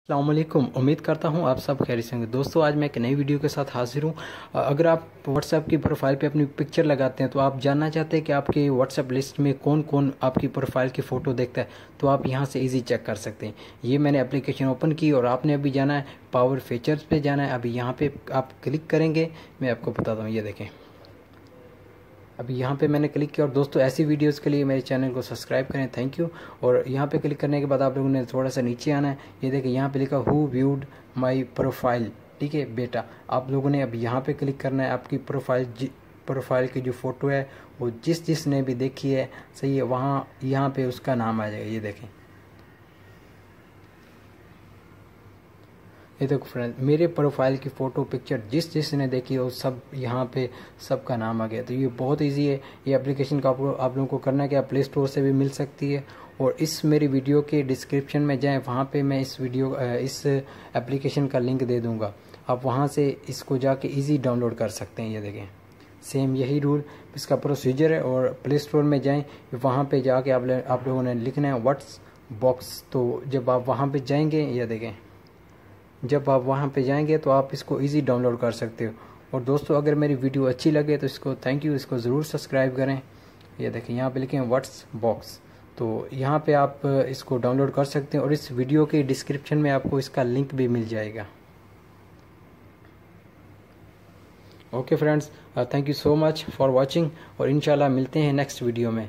अस्सलामुअलैकुम। उम्मीद करता हूँ आप सब खैरियत से होंगे। दोस्तों, आज मैं एक नई वीडियो के साथ हाजिर हूँ। अगर आप व्हाट्सएप की प्रोफाइल पे अपनी पिक्चर लगाते हैं तो आप जानना चाहते हैं कि आपके व्हाट्सएप लिस्ट में कौन कौन आपकी प्रोफाइल की फ़ोटो देखता है, तो आप यहाँ से इजी चेक कर सकते हैं। ये मैंने एप्लीकेशन ओपन की और आपने अभी जाना है पावर फीचर्स पे जाना है। अभी यहाँ पे आप क्लिक करेंगे, मैं आपको बताता हूँ। ये देखें, अभी यहाँ पे मैंने क्लिक किया। और दोस्तों, ऐसी वीडियोस के लिए मेरे चैनल को सब्सक्राइब करें, थैंक यू। और यहाँ पे क्लिक करने के बाद आप लोगों ने थोड़ा सा नीचे आना है। ये देखिए, यहाँ पे लिखा हु व्यूड माय प्रोफाइल। ठीक है बेटा, आप लोगों ने अब यहाँ पे क्लिक करना है। आपकी प्रोफाइल की जो फ़ोटो है वो जिसने भी देखी है, सही है, वहाँ यहाँ पे उसका नाम आ जाएगा। ये देखें, ये देखो फ्रेंड, मेरे प्रोफाइल की फ़ोटो पिक्चर जिसने देखी हो सब यहाँ पे सबका नाम आ गया। तो ये बहुत इजी है। ये एप्लीकेशन का आप लोगों को करना है कि आप प्ले स्टोर से भी मिल सकती है। और इस मेरी वीडियो के डिस्क्रिप्शन में जाएं, वहाँ पे मैं इस एप्लीकेशन का लिंक दे दूँगा। आप वहाँ से इसको जाके ईजी डाउनलोड कर सकते हैं। ये देखें, सेम यही रूल इसका प्रोसीजर है। और प्ले स्टोर में जाएँ, वहाँ पर जाके आप लोगों ने लिखना है व्हाट्स बॉक्स। तो जब आप वहाँ पर जाएँगे, ये देखें, जब आप वहाँ पे जाएंगे तो आप इसको इजी डाउनलोड कर सकते हो। और दोस्तों, अगर मेरी वीडियो अच्छी लगे तो इसको थैंक यू, इसको ज़रूर सब्सक्राइब करें। ये देखें, यहाँ पे लिखें व्हाट्स बॉक्स, तो यहाँ पे आप इसको डाउनलोड कर सकते हैं। और इस वीडियो के डिस्क्रिप्शन में आपको इसका लिंक भी मिल जाएगा। Okay friends, thank you so much for watching और इंशाल्लाह मिलते हैं नेक्स्ट वीडियो में।